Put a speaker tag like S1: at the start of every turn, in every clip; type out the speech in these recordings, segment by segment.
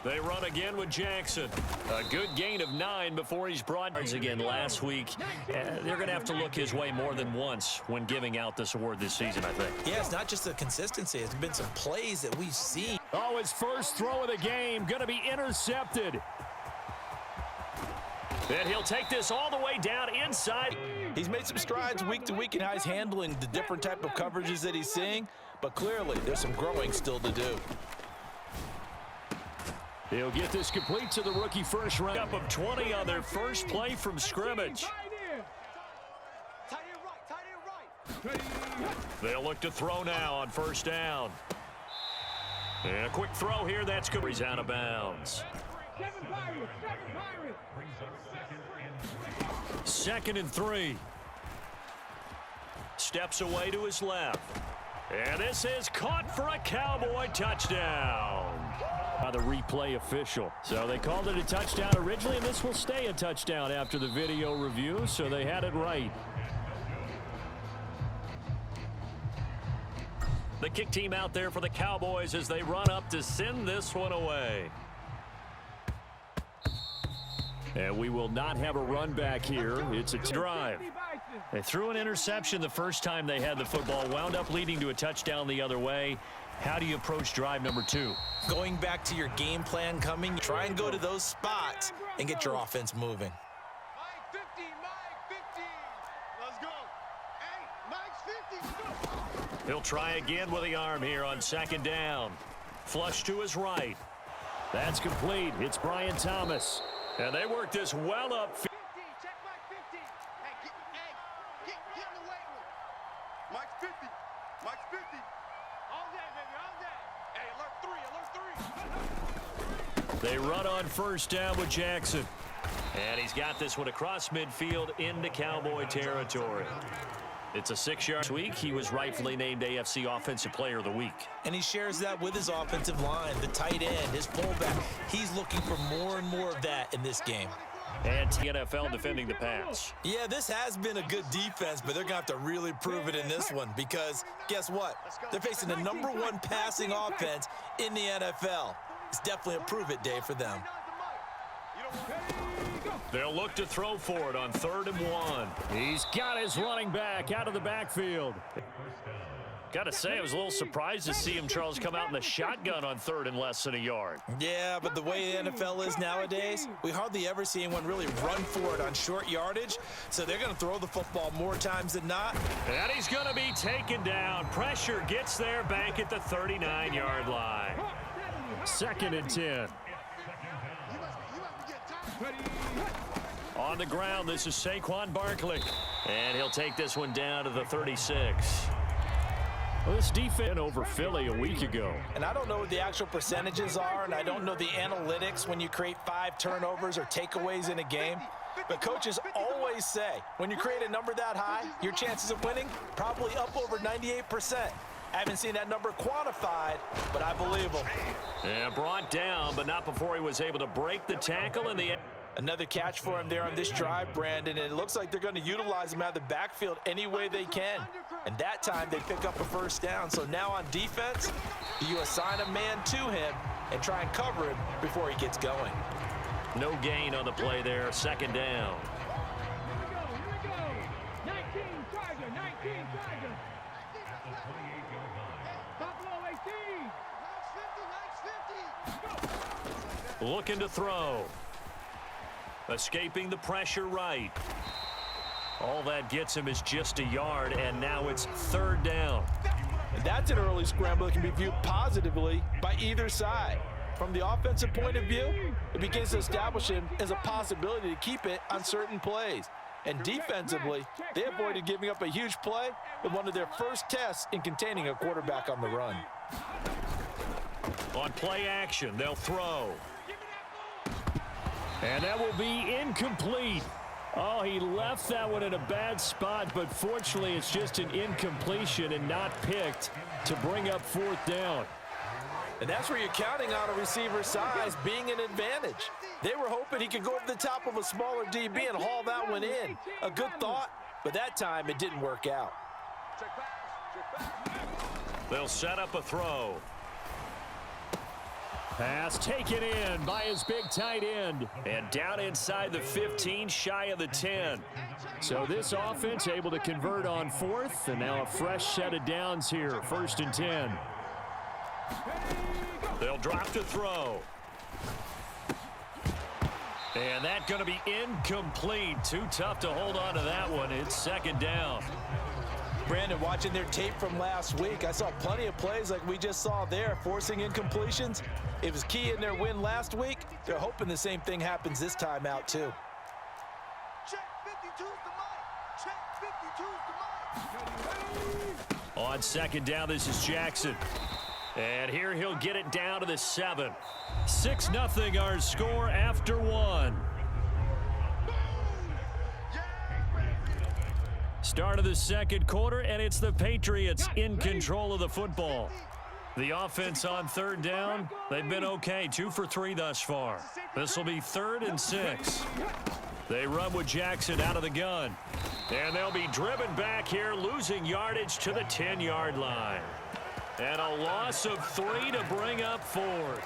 S1: They run again with Jackson. A good gain of 9 before he's brought again last week. They're going to have to look his way more than once when giving out this award this season, I think.
S2: Yeah, it's not just the consistency. It's been some plays that we've seen.
S1: Oh, his first throw of the game going to be intercepted. And he'll take this all the way down inside.
S2: He's made some strides week to week in how he's handling the different type of coverages that he's seeing, but clearly there's some growing still to do.
S1: He'll get this complete to the rookie first round. Up of 20 on their first play from scrimmage. They'll look to throw now on first down. And a quick throw here. That's good. He's out of bounds. 2nd and 3. Steps away to his left. And this is caught for a Cowboy touchdown. By the replay official. So they called it a touchdown originally, and this will stay a touchdown after the video review, so they had it right. The kick team out there for the Cowboys as they run up to send this one away. And we will not have a run back here. It's a drive. They threw an interception the first time they had the football, wound up leading to a touchdown the other way. How do you approach drive number 2?
S2: Going back to your game plan coming, try and go to those spots and get your offense moving.
S3: Mike 50, Mike 50. Let's go. Hey, Mike's 50. Go.
S1: He'll try again with the arm here on 2nd down. Flush to his right. That's complete. It's Brian Thomas. And they work this well up.
S3: 50, check Mike 50. Hey, get in the weight room. Mike's 50. Mike's 50. All day, baby, all day. Hey, alert 3, alert 3.
S1: They run on first down with Jackson. And he's got this one across midfield into Cowboy territory. It's a 6-yard week. He was rightfully named AFC Offensive Player of the Week.
S2: And he shares that with his offensive line, the tight end, his fullback. He's looking for more and more of that in this game.
S1: And the NFL defending the pass.
S2: Yeah, this has been a good defense, but they're going to have to really prove it in this one because guess what? They're facing the #1 passing offense in the NFL. It's definitely a prove-it day for them.
S1: They'll look to throw for it on 3rd and 1. He's got his running back out of the backfield. Got to say, I was a little surprised to see him, Charles, come out in the shotgun on 3rd and less than a yard.
S2: Yeah, but the way the NFL is nowadays, we hardly ever see anyone really run for it on short yardage, so they're going to throw the football more times than not.
S1: And he's going to be taken down. Pressure gets there back at the 39-yard line. 2nd and 10. On the ground, this is Saquon Barkley. And he'll take this one down to the 36. Well, this defense over Philly a week ago.
S2: And I don't know what the actual percentages are, and I don't know the analytics when you create 5 turnovers or takeaways in a game. But coaches always say, when you create a number that high, your chances of winning probably up over 98%. I haven't seen that number quantified, but I believe him.
S1: And brought down, but not before he was able to break the tackle in the end.
S2: Another catch for him there on this drive, Brandon, and it looks like they're going to utilize him out of the backfield any way they can. And that time they pick up a first down. So now on defense, you assign a man to him and try and cover him before he gets going.
S1: No gain on the play there, 2nd down.
S4: Here we go. 19 Charger, 19 Charger. Buffalo 18.
S3: Mike's 50, Mike's 50.
S1: Looking to throw. Escaping the pressure right. All that gets him is just a yard, and now it's 3rd down.
S2: And that's an early scramble that can be viewed positively by either side. From the offensive point of view, it begins to establish him as a possibility to keep it on certain plays. And defensively, they avoided giving up a huge play in one of their first tests in containing a quarterback on the run.
S1: On play action, they'll throw. And that will be incomplete. Oh, he left that one in a bad spot, but fortunately it's just an incompletion and not picked to bring up 4th down.
S2: And that's where you're counting on a receiver's size being an advantage. They were hoping he could go over the top of a smaller DB and haul that one in. A good thought, but that time it didn't work out.
S1: They'll set up a throw. Pass taken in by his big tight end. And down inside the 15, shy of the 10. So this offense able to convert on fourth, and now a fresh set of downs here, 1st and 10. They'll drop to throw. And that's going to be incomplete. Too tough to hold on to that one. It's 2nd down.
S2: Brandon, watching their tape from last week, I saw plenty of plays like we just saw there, forcing incompletions. It was key in their win last week. They're hoping the same thing happens this time out, too.
S3: Check 52's the mic. Check 52's the mic.
S1: On 2nd down, this is Jackson. And here he'll get it down to the 7. 6-0 our score after 1. Start of the 2nd quarter, and it's the Patriots in control of the football. The offense on 3rd down, they've been okay, 2 for 3 thus far. This will be 3rd and 6. They run with Jackson out of the gun. And they'll be driven back here, losing yardage to the 10-yard line. And a loss of 3 to bring up 4th.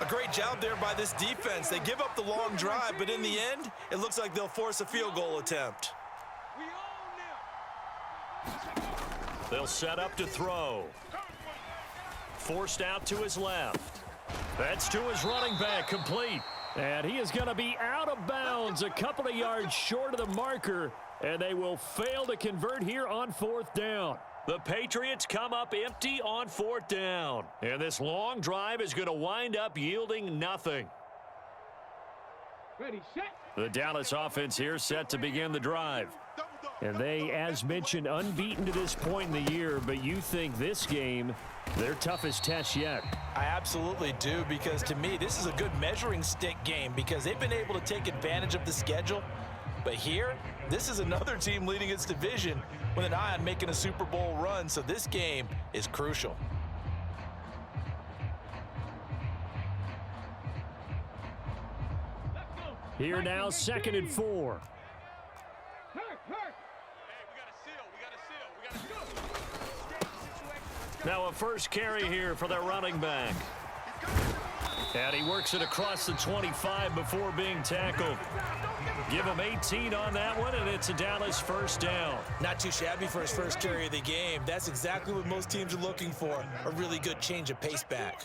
S2: A great job there by this defense. They give up the long drive, but in the end, it looks like they'll force a field goal attempt.
S1: They'll set up to throw. Forced out to his left. That's to his running back, complete. And he is going to be out of bounds, a couple of yards short of the marker, and they will fail to convert here on 4th down. The Patriots come up empty on 4th down. And this long drive is going to wind up yielding nothing.
S4: Ready, set.
S1: The Dallas offense here set to begin the drive. And they, as mentioned, unbeaten to this point in the year, but you think this game, their toughest test yet.
S2: I absolutely do, because to me, this is a good measuring stick game because they've been able to take advantage of the schedule. But here, this is another team leading its division with an eye on making a Super Bowl run, so this game is crucial.
S1: Here now, 2nd and 4. Now a first carry here for their running back. And he works it across the 25 before being tackled. Give him 18 on that one, and it's a Dallas 1st down.
S2: Not too shabby for his first carry of the game. That's exactly what most teams are looking for, a really good change of pace back.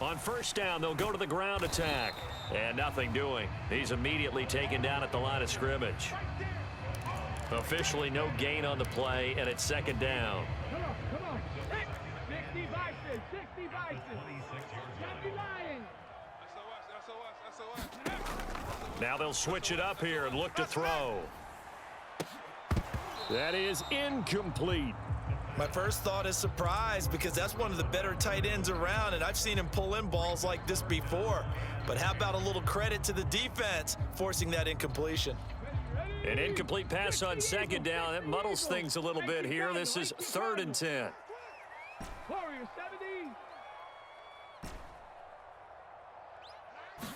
S1: On 1st down, they'll go to the ground attack. And nothing doing. He's immediately taken down at the line of scrimmage. Officially no gain on the play, and it's 2nd down.
S4: Come on. 60 vices, 60 vices. Stop you lying.
S3: SOS.
S1: Now they'll switch it up here and look to throw. That is incomplete.
S2: My first thought is surprise because that's one of the better tight ends around, and I've seen him pull in balls like this before. But how about a little credit to the defense forcing that incompletion?
S1: An incomplete pass on 2nd down. It muddles things a little bit here. This is 3rd and 10.
S4: Warrior 70.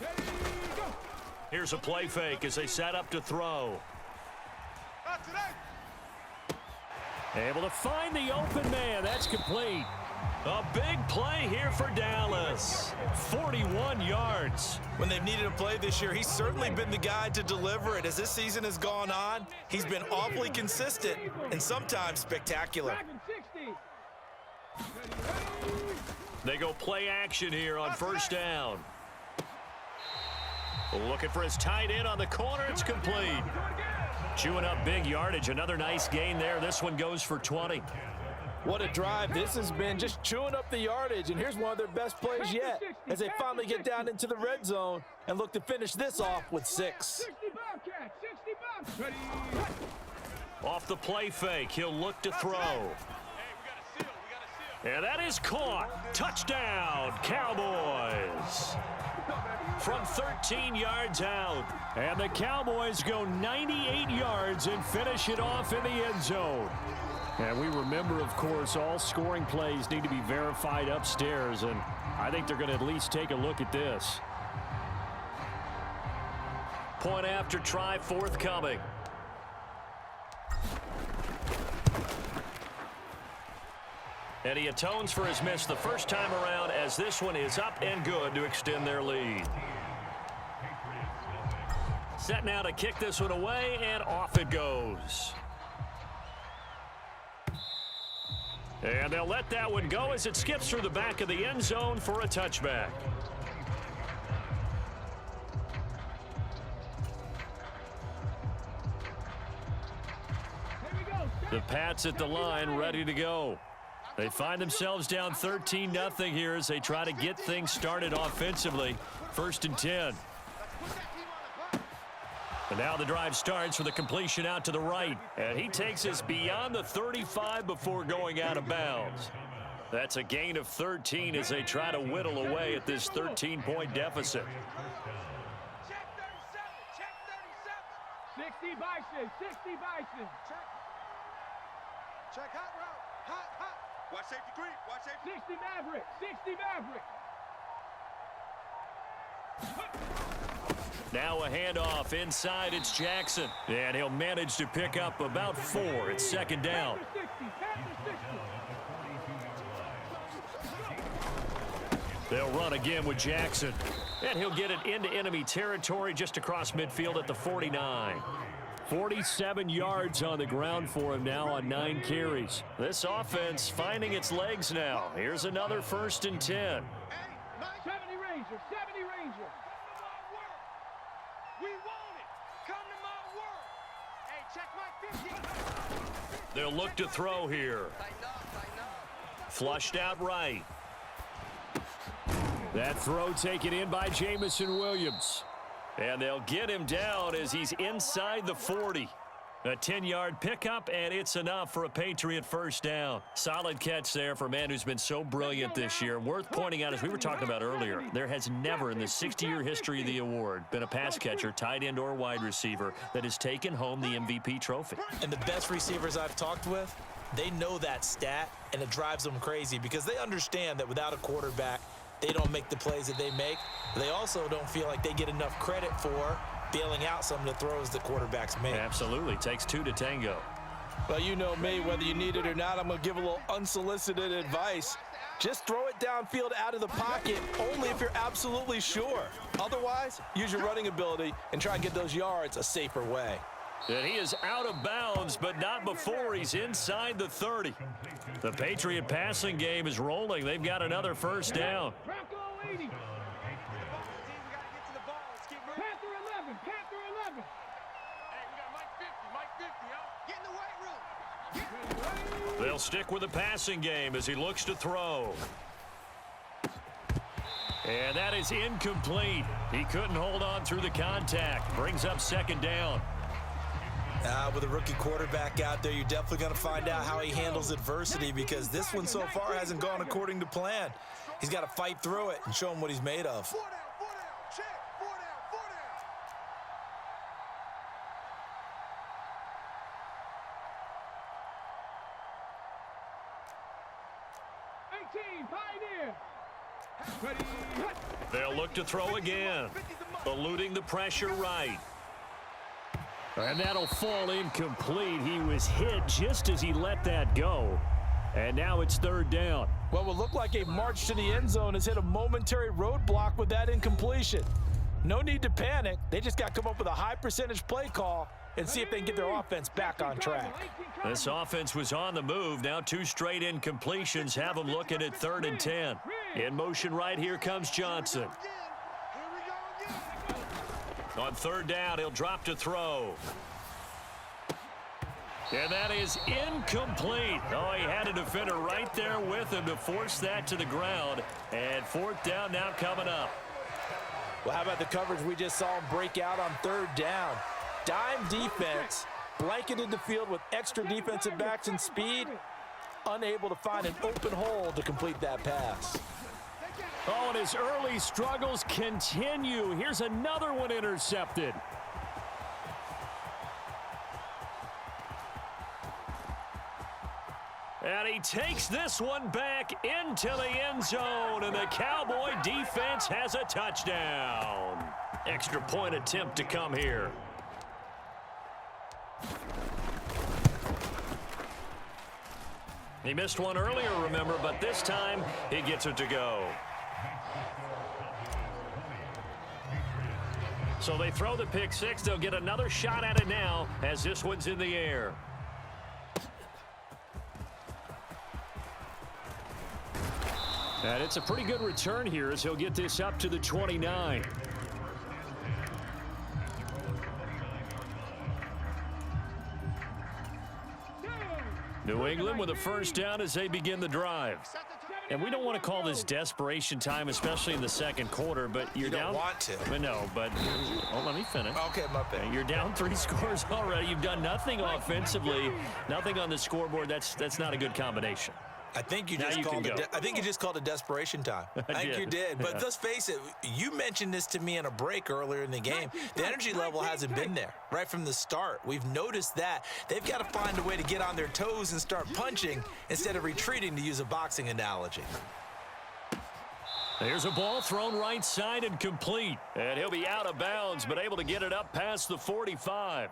S4: Ready, go.
S1: Here's a play fake as they set up to throw.
S3: Not today.
S1: Able to find the open man. That's complete. A big play here for Dallas. 41 yards.
S2: When they've needed a play this year, he's certainly been the guy to deliver it. As this season has gone on, he's been awfully consistent and sometimes spectacular.
S4: Dragon 60.
S1: They go play action here on 1st down. Looking for his tight end on the corner. It's complete. Chewing up big yardage. Another nice gain there. This one goes for 20.
S2: What a drive this has been, just chewing up the yardage. And here's one of their best plays yet as they finally get down into the red zone and look to finish this off with 6.
S4: 60 Bobcats, 60 Bobcats. Ready.
S1: Off the play fake, he'll look to throw. And that is caught. Touchdown, Cowboys. From 13 yards out. And the Cowboys go 98 yards and finish it off in the end zone. And we remember, of course, all scoring plays need to be verified upstairs, and I think they're going to at least take a look at this. Point after try forthcoming. And he atones for his miss the first time around as this one is up and good to extend their lead. Set now to kick this one away, and off it goes. And they'll let that one go as it skips through the back of the end zone for a touchback. The Pats at the line ready to go. They find themselves down 13-0 here as they try to get things started offensively. 1st and 10. And now the drive starts with a completion out to the right. And he takes us beyond the 35 before going out of bounds. That's a gain of 13 as they try to whittle away at this 13-point deficit.
S4: Check 37. 60 Bison. 60 Bison.
S3: Check hot route. Hot. Watch safety creep. Watch safety.
S4: 60 Maverick. 60 Maverick.
S1: Now a handoff inside. It's Jackson. And he'll manage to pick up about 4. It's 2nd down. They'll run again with Jackson. And he'll get it into enemy territory just across midfield at the 49. 47 yards on the ground for him now on 9 carries. This offense finding its legs now. Here's another 1st and 10.
S4: 70 Ranger. 70 Ranger.
S3: We want it. Come to my work. Hey, check my 50.
S1: They'll look to throw here. Flushed out right. That throw taken in by Jamison Williams. And they'll get him down as he's inside the 40. A 10-yard pickup, and it's enough for a Patriot 1st down. Solid catch there for a man who's been so brilliant this year. Worth pointing out, as we were talking about earlier, there has never in the 60-year history of the award been a pass catcher, tight end, or wide receiver that has taken home the MVP trophy.
S2: And the best receivers I've talked with, they know that stat, and it drives them crazy because they understand that without a quarterback, they don't make the plays that they make. They also don't feel like they get enough credit for bailing out some of the throws the quarterbacks make.
S1: Absolutely. Takes 2 to tango.
S2: Well, you know me, whether you need it or not, I'm going to give a little unsolicited advice. Just throw it downfield out of the pocket only if you're absolutely sure. Otherwise, use your running ability and try and get those yards a safer way.
S1: And he is out of bounds, but not before he's inside the 30. The Patriot passing game is rolling. They've got another 1st down.
S4: Bronco 80. Panther 11. Panther 11.
S3: Hey, we got Mike 50. Mike 50, yo. Get in the weight room.
S1: They'll stick with the passing game as he looks to throw. And that is incomplete. He couldn't hold on through the contact. Brings up 2nd down.
S2: With a rookie quarterback out there, you're definitely going to find out how he handles adversity because this one so far hasn't gone according to plan. He's got to fight through it and show him what he's made of.
S3: 4 down. Check. 4 down.
S4: 18, Pioneer. Ready.
S1: They'll look to throw again. Eluding the pressure right. And that'll fall incomplete. He was hit just as he let that go. And now it's 3rd down.
S2: What will look like a march to the end zone has hit a momentary roadblock with that incompletion. No need to panic. They just got to come up with a high percentage play call and see if they can get their offense back on track.
S1: This offense was on the move. Now 2 straight incompletions have them looking at 3rd and 10. In motion right, here comes Johnson. On 3rd down, he'll drop to throw. And that is incomplete. Oh, he had a defender right there with him to force that to the ground. And 4th down now coming up.
S2: Well, how about the coverage we just saw him break out on 3rd down? Dime defense, blanketed the field with extra defensive backs and speed, unable to find an open hole to complete that pass.
S1: Oh, and his early struggles continue. Here's another one intercepted. And he takes this one back into the end zone, and the Cowboy defense has a touchdown. Extra point attempt to come here. He missed one earlier, remember, but this time he gets it to go. So they throw the pick six. They'll get another shot at it now as this one's in the air. And it's a pretty good return here as he'll get this up to the 29. New England with a first down as they begin the drive. And we don't want to call this desperation time, especially in the second quarter, but you're
S2: you don't
S1: down.
S2: Want to.
S1: But no, but let me finish.
S2: Okay, my bad.
S1: You're down 3 scores already. You've done nothing offensively, nothing on the scoreboard. That's not a good combination.
S2: I think you just called it. I think you just called it desperation time. I think you did. But let's face it. You mentioned this to me in a break earlier in the game. The energy level hasn't been there right from the start. We've noticed that they've got to find a way to get on their toes and start punching instead of retreating, to use a boxing analogy.
S1: There's a ball thrown right side and complete. And he'll be out of bounds, but able to get it up past the 45.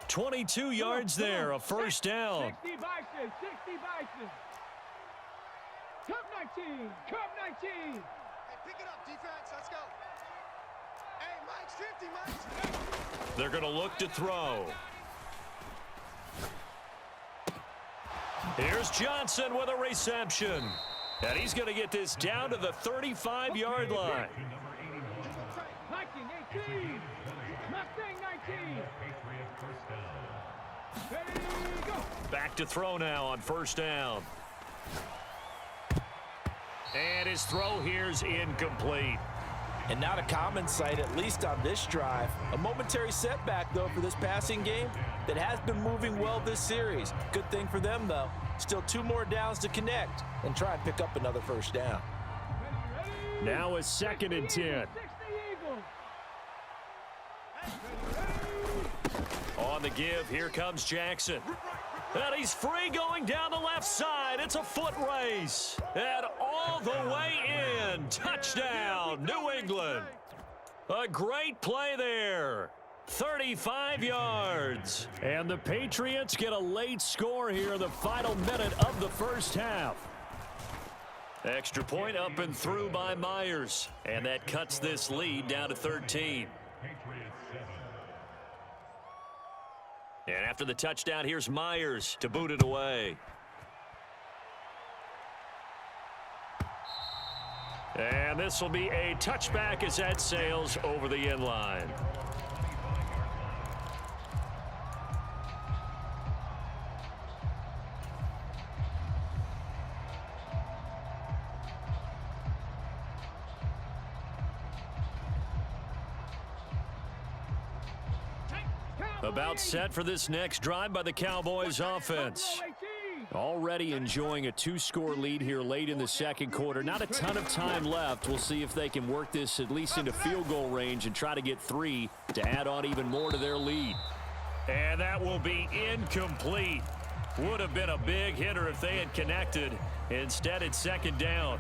S1: 22 yards there, a first down.
S4: 60 Bison, 60 Bison. Cup 19, Cup 19.
S3: Hey, pick it up, defense. Let's go. Hey, Mike's 50, Mike's.
S1: They're going to look to throw. Here's Johnson with a reception. And he's going to get this down to the 35-yard line.
S4: Viking 18, Mustang 19. Ready, go.
S1: Back to throw now on first down. And his throw here's incomplete.
S2: And not a common sight, at least on this drive. A momentary setback, though, for this passing game that has been moving well this series. Good thing for them, though. Still 2 more downs to connect and try and pick up another first down.
S1: Now a 2nd and 10.
S4: 60 Eagles.
S1: On the give, here comes Jackson. And he's free going down the left side. It's a foot race. And all the way in. Touchdown, New England. A great play there. 35 yards. And the Patriots get a late score here in the final minute of the first half. Extra point up and through by Myers. And that cuts this lead down to 13. And after the touchdown, here's Myers to boot it away. And this will be a touchback as that sails over the end line. About set for this next drive by the Cowboys offense. Already enjoying a 2-score lead here late in the second quarter. Not a ton of time left. We'll see if they can work this at least into field goal range and try to get 3 to add on even more to their lead. And that will be incomplete. Would have been a big hitter if they had connected. Instead, it's 2nd down.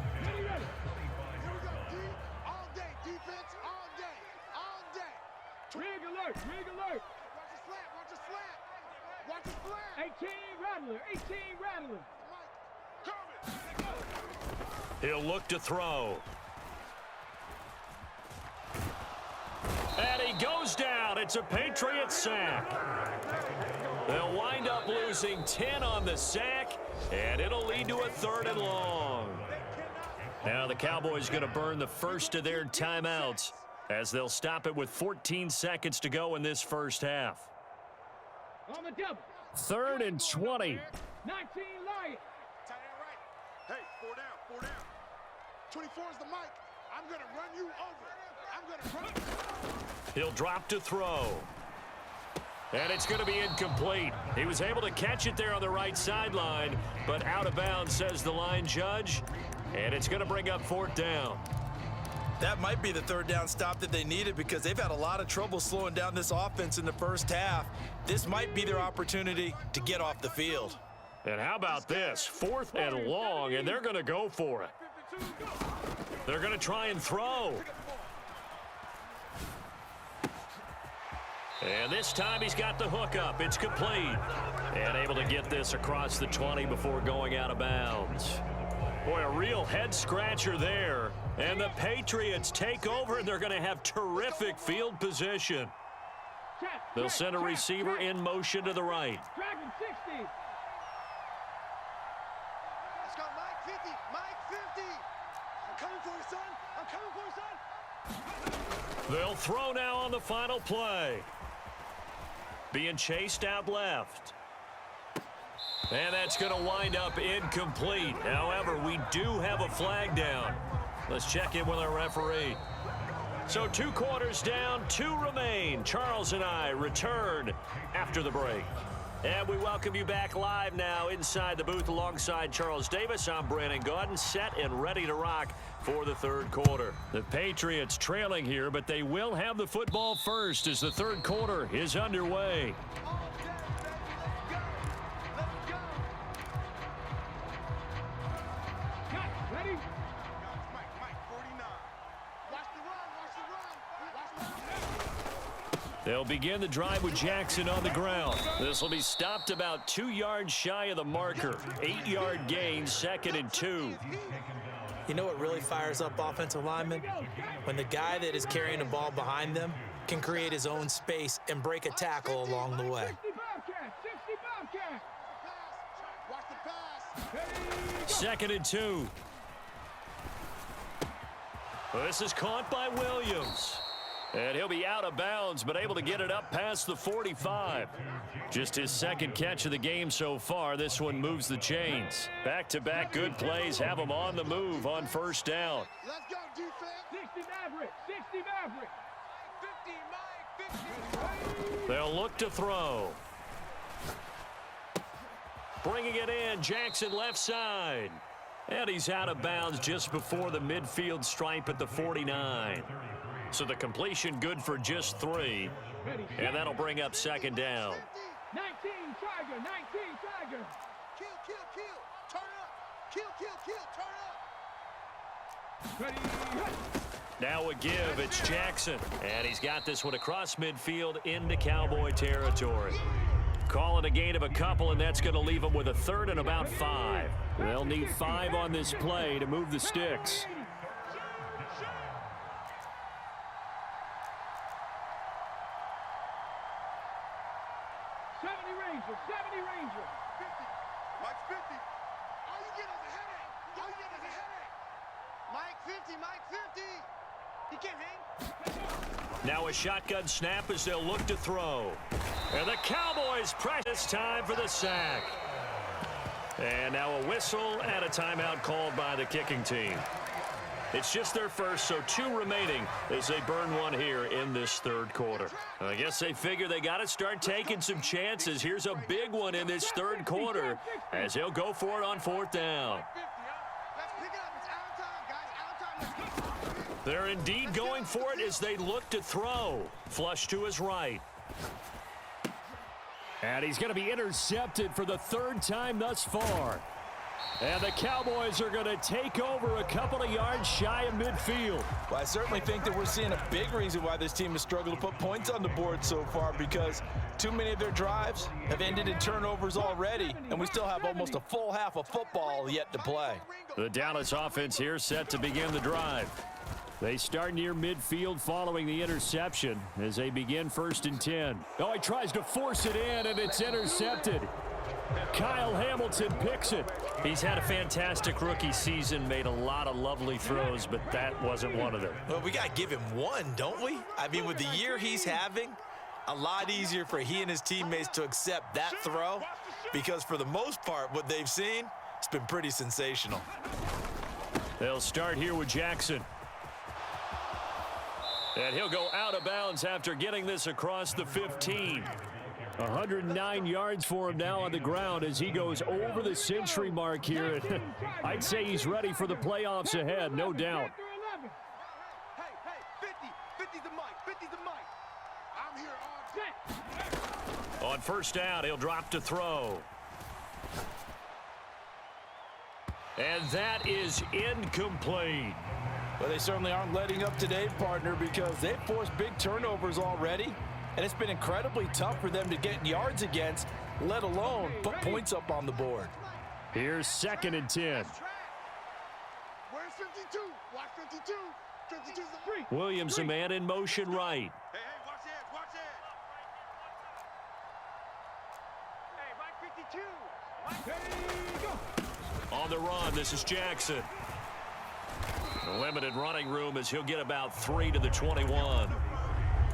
S3: All day, defense, all day, all day.
S4: Rig alert, rig alert.
S3: Watch the slant, watch the slant. Watch the slant.
S4: 18 Rattler, 18 Rattler.
S3: Coming.
S1: He'll look to throw. And he goes down. It's a Patriot sack. They'll wind up losing 10 on the sack, and it'll lead to a 3rd and long. Now the Cowboys going to burn the first of their timeouts as they'll stop it with 14 seconds to go in this first half.
S4: On the double.
S1: 3rd and 20.
S4: 19 Lions.
S3: Tight end right. Hey, 4 down, 4 down. 24 is the mic. I'm going to run you over. I'm going to run you.
S1: He'll drop to throw. And it's going to be incomplete. He was able to catch it there on the right sideline, but out of bounds, says the line judge. And it's going to bring up 4th down.
S2: That might be the 3rd down stop that they needed because they've had a lot of trouble slowing down this offense in the first half. This might be their opportunity to get off the field.
S1: And how about this? 4th and long, and they're going to go for it. They're going to try and throw. And this time he's got the hook up. It's complete. And able to get this across the 20 before going out of bounds. Boy, a real head-scratcher there. And the Patriots take over, and they're going to have terrific field position. They'll send a receiver in motion to the right.
S4: Dragon 60.
S3: Let's go, Mike 50. Mike 50. I'm coming for you, son. I'm coming for you, son.
S1: They'll throw now on the final play. Being chased out left. And that's going to wind up incomplete. However, we do have a flag down. Let's check in with our referee. So 2 quarters down, 2 remain. Charles and I return after the break. And we welcome you back live now inside the booth alongside Charles Davis. I'm Brandon Gaudin, set and ready to rock for the 3rd quarter. The Patriots trailing here, but they will have the football first as the 3rd quarter is underway. They'll begin the drive with Jackson on the ground. This will be stopped about 2 yards shy of the marker. 8-yard gain, 2nd and 2.
S2: You know what really fires up offensive linemen? When the guy that is carrying the ball behind them can create his own space and break a tackle along the way.
S1: 2nd and 2. This is caught by Williams. And he'll be out of bounds, but able to get it up past the 45. Just his 2nd catch of the game so far. This one moves the chains. Back-to-back good plays have him on the move on 1st down.
S3: Let's go, defense.
S4: 60 Maverick. 60 Maverick.
S3: 50, Mike. 50.
S1: They'll look to throw. Bringing it in, Jackson left side. And he's out of bounds just before the midfield stripe at the 49. So the completion good for just 3. And that'll bring up 2nd down.
S4: 19 Tiger. 19 Tiger.
S3: Kill, kill, kill. Turn up. Kill, kill, kill. Turn up.
S1: Now a give, it's Jackson. And he's got this one across midfield into Cowboy territory. Call it a gain of a couple, and that's going to leave them with a 3rd and about 5. They'll need 5 on this play to move the sticks.
S3: Mike 50. All you get is a headache. All you get is a headache. Mike 50. Mike 50. He can't hang.
S1: Now a shotgun snap as they'll look to throw. And the Cowboys press time for the sack. And now a whistle and a timeout called by the kicking team. It's just their first, so 2 remaining as they burn one here in this 3rd quarter. I guess they figure they got to start taking some chances. Here's a big one in this 3rd quarter as he'll go for it on 4th down.
S3: Let's pick it up. It's out of time, guys. Out of time. Let's go.
S1: They're indeed going for it as they look to throw. Flush to his right. And he's going to be intercepted for the 3rd time thus far. And the Cowboys are going to take over a couple of yards shy of midfield.
S2: Well, I certainly think that we're seeing a big reason why this team has struggled to put points on the board so far, because too many of their drives have ended in turnovers already, and we still have almost a full half of football yet to play.
S1: The Dallas offense here set to begin the drive. They start near midfield following the interception as they begin 1st and 10. Oh, he tries to force it in, and it's intercepted. Kyle Hamilton picks it. He's had a fantastic rookie season, made a lot of lovely throws, but that wasn't one of them.
S2: Well, we got to give him one, don't we? I mean, with the year he's having, a lot easier for he and his teammates to accept that throw, because for the most part, what they've seen, it's been pretty sensational.
S1: They'll start here with Jackson. And he'll go out of bounds after getting this across the 15. 109 yards for him now on the ground as he goes over the century mark here. I'd say he's ready for the playoffs ahead, no doubt.
S3: Hey, 50. 50's the mic. 50's the mic. I'm here all day.
S1: On 1st down, he'll drop to throw. And that is incomplete.
S2: Well, they certainly aren't letting up today, partner, because they've forced big turnovers already. And it's been incredibly tough for them to get yards against, let alone put points up on the board.
S1: Here's 2nd and 10.
S3: Where's 52? Watch 52. 52's the 3.
S1: Williams, a man in motion right.
S3: Hey, watch the edge, watch the edge. Hey, Mike 52.
S4: There you go.
S1: On the run, this is Jackson. The limited running room as he'll get about 3 to the 21.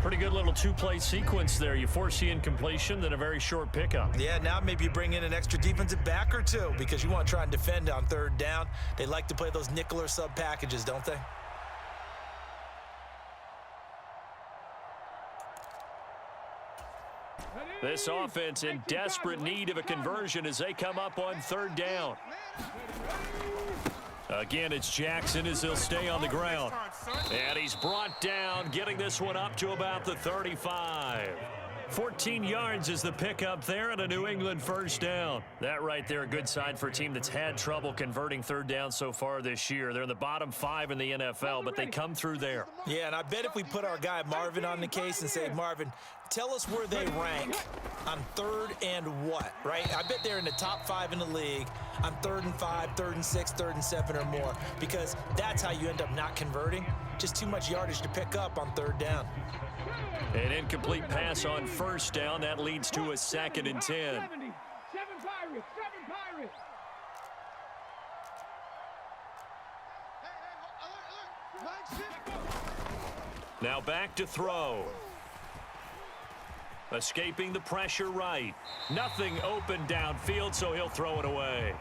S1: Pretty good little two-play sequence there. You force the incompletion, then a very short pickup.
S2: Yeah, now maybe you bring in an extra defensive back or two because you want to try and defend on 3rd down. They like to play those nickel or sub packages, don't they?
S1: This offense in desperate need of a conversion as they come up on 3rd down. Again, it's Jackson as he'll stay on the ground. And he's brought down, getting this one up to about the 35. 14 yards is the pickup there and a New England 1st down. That right there, a good sign for a team that's had trouble converting 3rd down so far this year. They're in the bottom 5 in the NFL, but they come through there.
S2: Yeah, and I bet if we put our guy Marvin on the case and say, Marvin, tell us where they rank on 3rd and what, right? I bet they're in the top 5 in the league on 3rd and 5, 3rd and 6, 3rd and 7 or more, because that's how you end up not converting. Just too much yardage to pick up on 3rd down.
S1: An incomplete pass on 1st down. That leads to a 2nd and 10.
S4: 70. 7 Pirates. 7 Pirates.
S3: Hey, Mike 6.
S1: Now back to throw. Escaping the pressure right. Nothing open downfield, so he'll throw it away.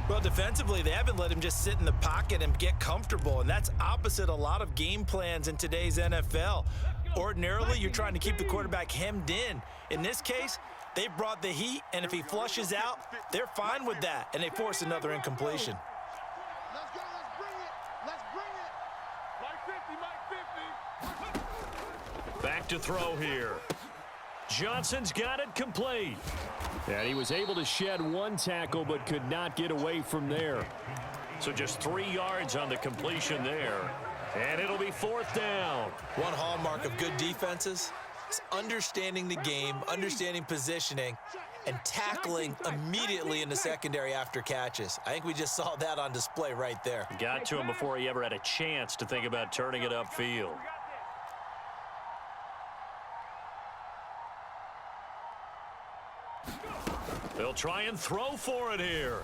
S2: Well, defensively, they haven't let him just sit in the pocket and get comfortable, and that's opposite a lot of game plans in today's NFL. Ordinarily, you're trying to keep the quarterback hemmed in. In this case, they brought the heat, and if he flushes out, they're fine with that, and they force another incompletion.
S3: Let's go, let's bring it. Let's bring it. Mike 50, Mike 50.
S1: Back to throw here. Johnson's got it complete. And he was able to shed 1 tackle but could not get away from there. So just 3 yards on the completion there. And it'll be 4th down.
S2: One hallmark of good defenses is understanding the game, understanding positioning, and tackling immediately in the secondary after catches. I think we just saw that on display right there.
S1: Got to him before he ever had a chance to think about turning it upfield. They'll try and throw for it here.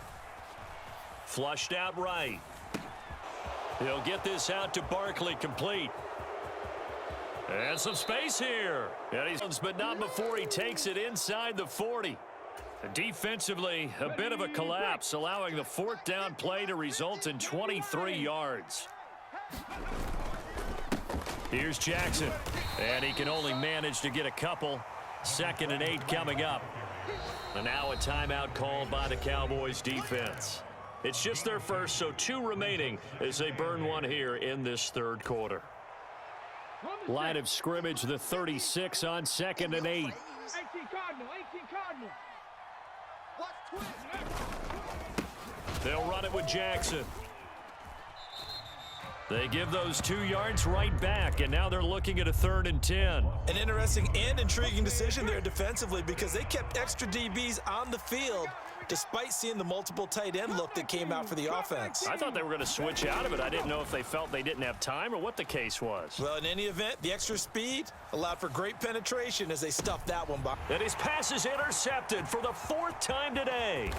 S1: Flushed out right. He'll get this out to Barkley, complete. And some space here. And he's, but not before he takes it inside the 40. Defensively, a bit of a collapse, allowing the 4th down play to result in 23 yards. Here's Jackson. And he can only manage to get a couple. 2nd and 8 coming up. And now a timeout called by the Cowboys defense. It's just their first, so 2 remaining as they burn 1 here in this 3rd quarter. Line of scrimmage, the 36 on 2nd and 8.
S4: 18 Cardinal. 18 Cardinal.
S3: Watch twist.
S1: They'll run it with Jackson. They give those 2 yards right back, and now they're looking at a 3rd and 10.
S2: An interesting and intriguing decision there defensively because they kept extra DBs on the field despite seeing the multiple tight end look that came out for the offense.
S1: I thought they were going to switch out of it. I didn't know if they felt they didn't have time or what the case was.
S2: Well, in any event, the extra speed allowed for great penetration as they stuffed that one by.
S1: And his pass is intercepted for the 4th time today.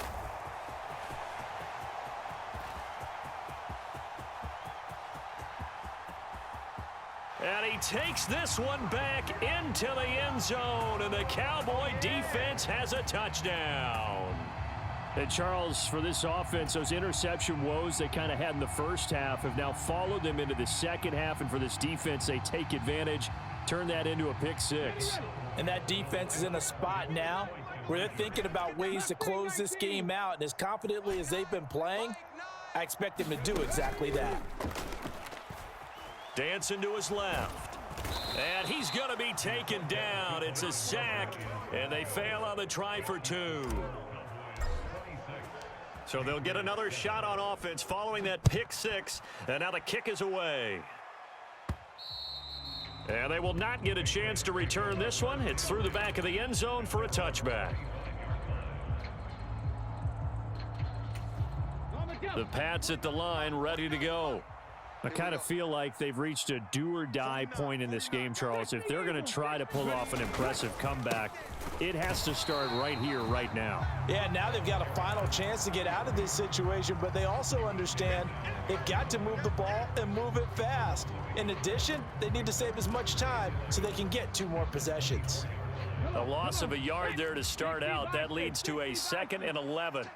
S1: And he takes this one back into the end zone, and the Cowboy defense has a touchdown. And Charles, for this offense, those interception woes they kind of had in the first half have now followed them into the second half, and for this defense, they take advantage, turn that into a pick 6.
S2: And that defense is in a spot now where they're thinking about ways to close this game out, and as confidently as they've been playing, I expect them to do exactly that.
S1: Dancing to his left. And he's going to be taken down. It's a sack, and they fail on the try for 2. So they'll get another shot on offense following that pick 6, and now the kick is away. And they will not get a chance to return this one. It's through the back of the end zone for a touchback. The Pats at the line, ready to go. I kind of feel like they've reached a do-or-die point in this game, Charles. If they're going to try to pull off an impressive comeback, it has to start right here, right now.
S2: Yeah, now they've got a final chance to get out of this situation, but they also understand they've got to move the ball and move it fast. In addition, they need to save as much time so they can get 2 more possessions.
S1: A loss of a yard there to start out. That leads to a 2nd and 11.
S3: Hey,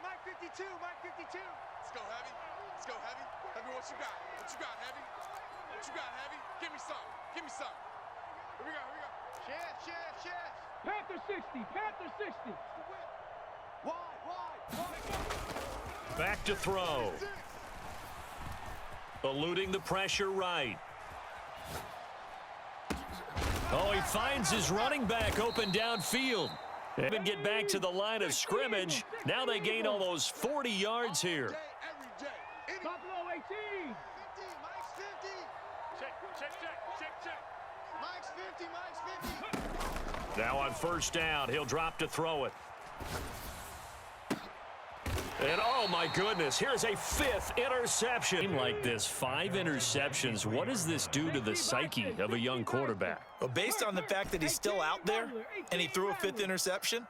S3: Mike 52, Mike 52. Let's go, Heavy. Let's go, Heavy. Heavy, what you got? What you got, Heavy? What you got, Heavy? Give me some. Give me some. Here we go, here we go. Chef.
S4: Panther 60, Panther 60.
S3: Wide.
S1: Back to throw. Eluding the pressure right. Oh, he finds his running back open downfield. Even get back to the line of scrimmage. Now they gain almost 40 yards here.
S3: Every day.
S4: Buffalo 18.
S3: 50, Mike's 50. Check. Mike's 50.
S1: Now on first down, he'll drop to throw it. And oh my goodness, here's a 5th interception. Like this, 5 interceptions. What does this do to the psyche of a young quarterback?
S2: Well, based on the fact that he's still out there and he threw a 5th interception,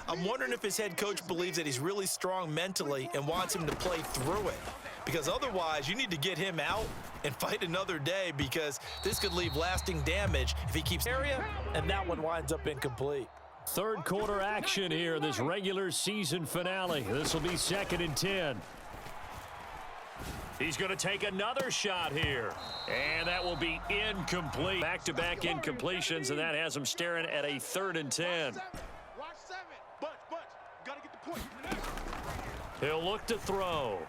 S2: I'm wondering if his head coach believes that he's really strong mentally and wants him to play through it. Because otherwise, you need to get him out and fight another day, because this could leave lasting damage if he keeps area, and that one winds up incomplete.
S1: Third quarter action here, this regular season finale. This will be 2nd and 10. He's going to take another shot here. And that will be incomplete. Back-to-back incompletions, and that has him staring at a 3rd and 10.
S3: Watch 7. Bunch. Gotta get the point.
S1: He'll look to throw.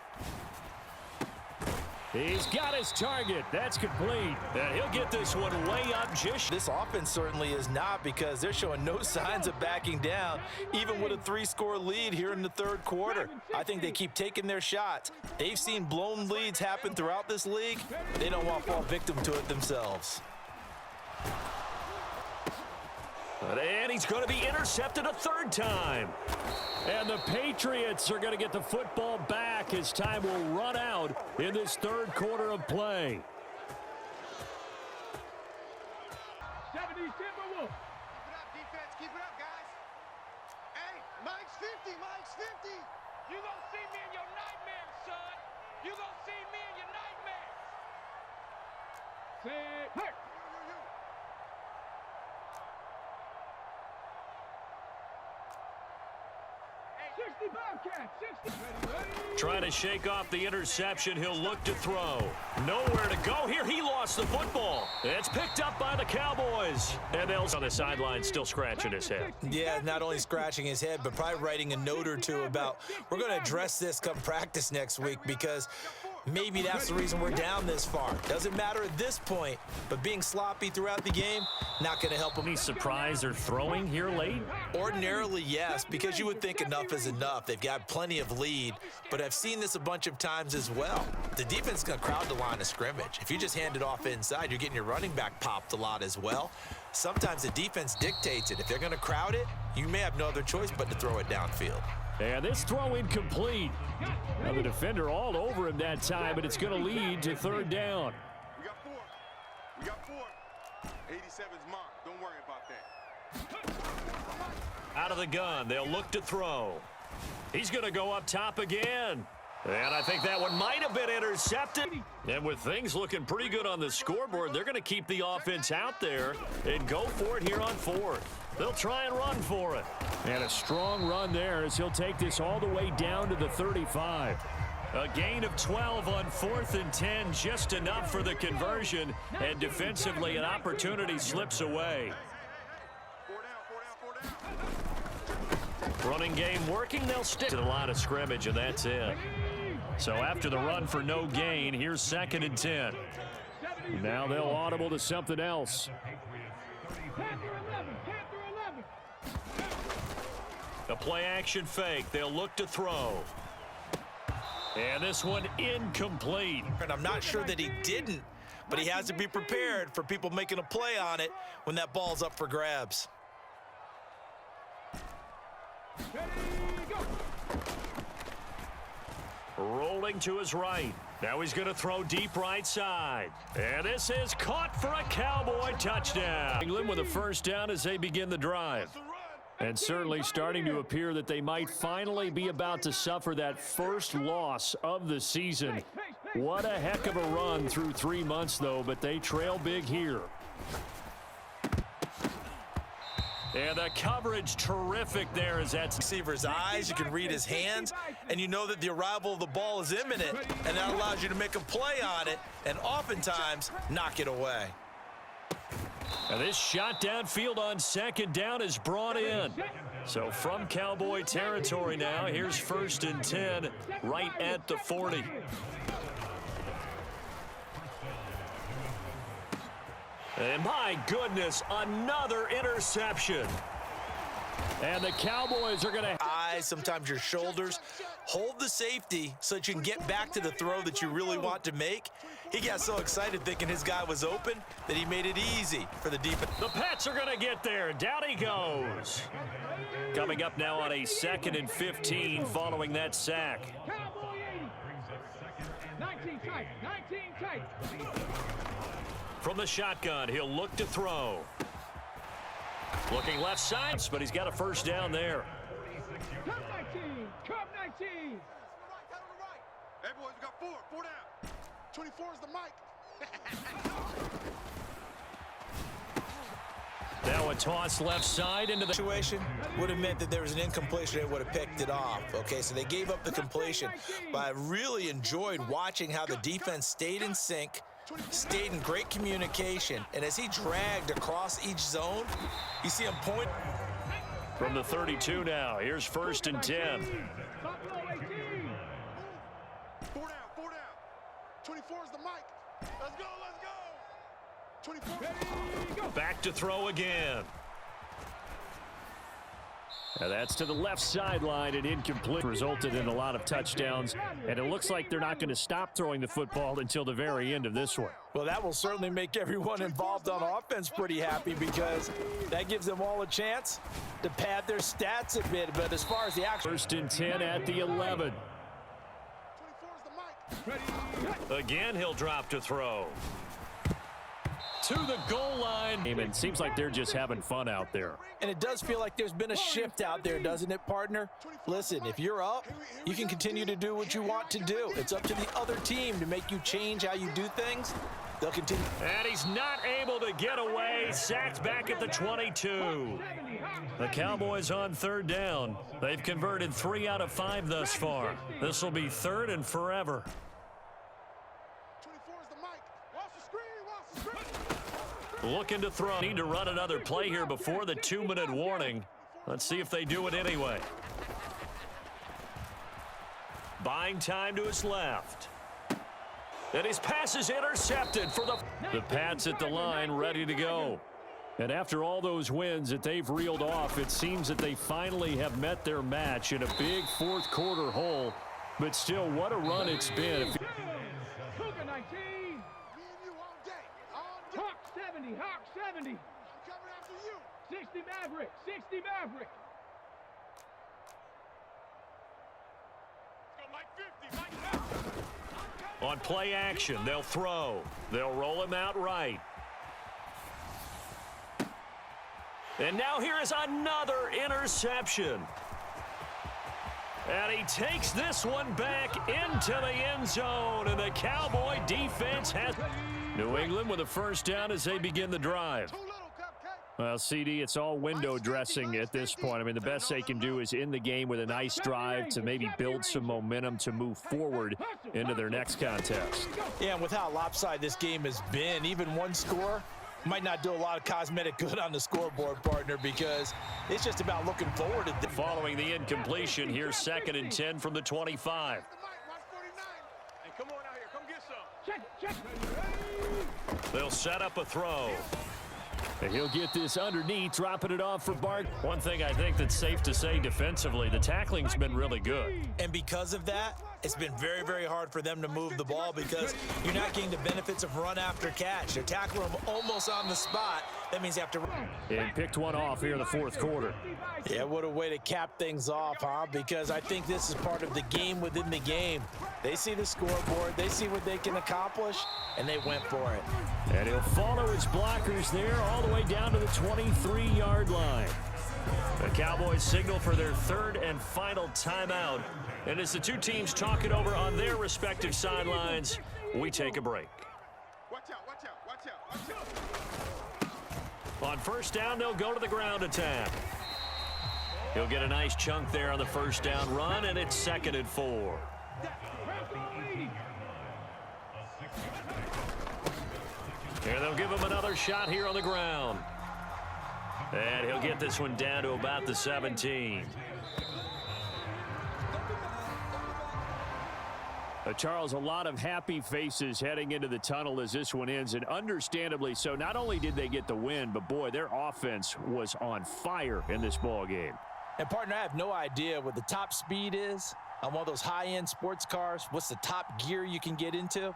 S1: He's got his target. That's complete. And he'll get this one way up just.
S2: This offense certainly is not, because they're showing no signs of backing down, even with a 3-score lead here in the 3rd quarter. I think they keep taking their shots. They've seen blown leads happen throughout this league. They don't want to fall victim to it themselves.
S1: And he's going to be intercepted a 3rd time. And the Patriots are going to get the football back as time will run out in this 3rd quarter of play.
S4: 70 Timberwolves.
S3: Keep it up, defense. Keep it up, guys. Hey, Mike's 50. You gonna see me in your nightmares, son. You gonna see me in your nightmares.
S4: Set. Hurt. 60 Bobcats, 60.
S1: Trying to shake off the interception. He'll look to throw. Nowhere to go here. He lost the football. It's picked up by the Cowboys. And they'll on the sideline still scratching his head.
S2: Yeah, not only scratching his head, but probably writing a note or two about, we're going to address this come practice next week, because maybe that's the reason we're down this far. Doesn't matter at this point, but being sloppy throughout the game, not going to help him.
S1: Any surprise or throwing here late?
S2: Ordinarily, yes, because you would think enough is enough. They've got plenty of lead, but I've seen this a bunch of times as well. The defense is going to crowd the line of scrimmage. If you just hand it off inside, you're getting your running back popped a lot as well. Sometimes the defense dictates it. If they're going to crowd it, you may have no other choice but to throw it downfield.
S1: And this throw incomplete. Now the defender all over him that time, but it's going to lead to 3rd down.
S3: We got 4. 87's mine. Don't worry about that.
S1: Out of the gun, they'll look to throw. He's going to go up top again. And I think that one might have been intercepted. And with things looking pretty good on the scoreboard, they're going to keep the offense out there and go for it here on 4th. They'll try and run for it. And a strong run there as he'll take this all the way down to the 35. A gain of 12 on 4th and 10, just enough for the conversion. And defensively, an opportunity slips away.
S3: 4 down.
S1: Running game working, they'll stick to the line of scrimmage, and that's it. So after the run for no gain, here's 2nd and 10. Now they'll audible to something else. A play-action fake. They'll look to throw. And this one incomplete.
S2: And I'm not sure that he didn't but he has to be prepared for people making a play on it when that ball's up for grabs.
S1: Rolling to his right. Now he's going to throw deep right side. And this is caught for a Cowboy touchdown. England with a first down as they begin the drive. And certainly starting to appear that they might finally be about to suffer that first loss of the season. What a heck of a run through 3 months, though, but they trail big here. And the coverage terrific there as that's
S2: Receiver's eyes, you can read his hands, and you know that the arrival of the ball is imminent, and that allows you to make a play on it and oftentimes knock it away.
S1: And this shot downfield on second down is brought in. So from Cowboy territory now, here's 1st and 10 right at the 40. And my goodness, another interception. And the Cowboys are going to...
S2: Eyes, sometimes your shoulders. Hold the safety so that you can get back to the throw that you really want to make. He got so excited thinking his guy was open that he made it easy for the defense.
S1: The Pats are going to get there. Down he goes. Coming up now on a 2nd and 15 following that sack.
S4: Cowboy 80. 19 tight. 19 tight.
S1: From the shotgun, he'll look to throw. Looking left side, but he's got a first down there.
S4: Come 19. Come 19.
S3: Hey, boys, we got 4 down. 24 is the mic.
S1: Now a toss left side into the
S2: Situation would have meant that there was an incompletion and would have picked it off. Okay, so they gave up the completion, but I really enjoyed watching how the defense stayed in sync, stayed in great communication, and as he dragged across each zone, you see him point.
S1: From the 32 now, here's 1st and 10.
S4: Buffalo 18.
S3: 4 down. 24 is the mic. Let's go. 24.
S4: Ready, go.
S1: Back to throw again. Now that's to the left sideline and incomplete. Resulted in a lot of touchdowns, and it looks like they're not going to stop throwing the football until the very end of this one.
S2: Well, that will certainly make everyone involved on offense pretty happy because that gives them all a chance to pad their stats a bit. But as far as the actual
S1: 1st and 10 at the 11.
S3: 24 is the mic.
S4: Ready,
S1: Again, he'll drop to throw. To the goal line. And it seems like they're just having fun out there.
S2: And it does feel like there's been a shift out there, doesn't it, partner? Listen, if you're up, you can continue to do what you want to do. It's up to the other team to make you change how you do things. They'll continue.
S1: And he's not able to get away. Sacked back at the 22. The Cowboys on 3rd down. They've converted 3 out of 5 thus far. This will be 3rd and forever.
S3: 24 is the mic. Watch the screen.
S1: Looking to throw. Need to run another play here before the 2-minute warning. Let's see if they do it anyway. Buying time to his left. And his pass is intercepted for the Pats at the line, ready to go. And after all those wins that they've reeled off, it seems that they finally have met their match in a big 4th quarter hole. But still, what a run it's been.
S4: Cougar 19.
S3: Me and you all day.
S4: Hawk 70. Hawk 70.
S3: I'm coming after you.
S4: 60 Maverick. 60 Maverick.
S3: Let's go, Mike 50. Mike 50.
S1: On play action, they'll throw. They'll roll him out right. And now here is another interception. And he takes this one back into the end zone. And the Cowboy defense has... New England with a first down as they begin the drive.
S3: Too little, Cupcake.
S1: Well, CD, it's all window dressing at this point. I mean, the best they can do is in the game with a nice drive to maybe build some momentum to move forward into their next contest.
S2: Yeah, and with how lopsided this game has been, even one score might not do a lot of cosmetic good on the scoreboard, partner, because it's just about looking forward to
S1: Following the incompletion, here's 2nd and 10 from the 25.
S3: The mic, watch 49. Hey, come on out here. Come get some.
S4: Check. Ready.
S1: They'll set up a throw. And he'll get this underneath, dropping it off for Bart. One thing I think that's safe to say defensively, the tackling's been really good.
S2: And because of that, it's been very, very hard for them to move the ball because you're not getting the benefits of run after catch. They're tackling them almost on the spot. That means you have to run.
S1: And picked one off here in the fourth quarter.
S2: Yeah, what a way to cap things off, huh? Because I think this is part of the game within the game. They see the scoreboard, they see what they can accomplish, and they went for it.
S1: And he'll follow his blockers there all the way down to the 23-yard line. The Cowboys signal for their third and final timeout. And as the two teams talk it over on their respective sidelines, we take a break.
S3: Watch out, watch out, watch out, watch out.
S1: On first down, they'll go to the ground attack. He'll get a nice chunk there on the first down run, and it's 2nd and 4. And they'll give him another shot here on the ground. And he'll get this one down to about the 17. Charles, a lot of happy faces heading into the tunnel as this one ends, and understandably so. Not only did they get the win, but boy, their offense was on fire in this ball game.
S2: And partner, I have no idea what the top speed is on one of those high-end sports cars. What's the top gear you can get into?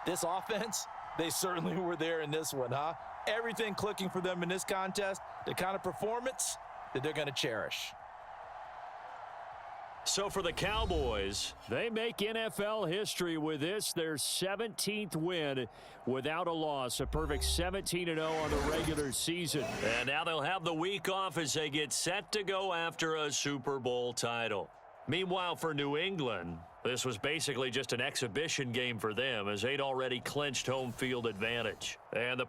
S2: This offense, they certainly were there in this one, huh? Everything clicking for them in this contest, the kind of performance that they're going to cherish.
S1: So for the Cowboys, they make NFL history with this, their 17th win without a loss, a perfect 17-0 on the regular season. And now they'll have the week off as they get set to go after a Super Bowl title. Meanwhile, for New England, this was basically just an exhibition game for them as they'd already clinched home field advantage. And the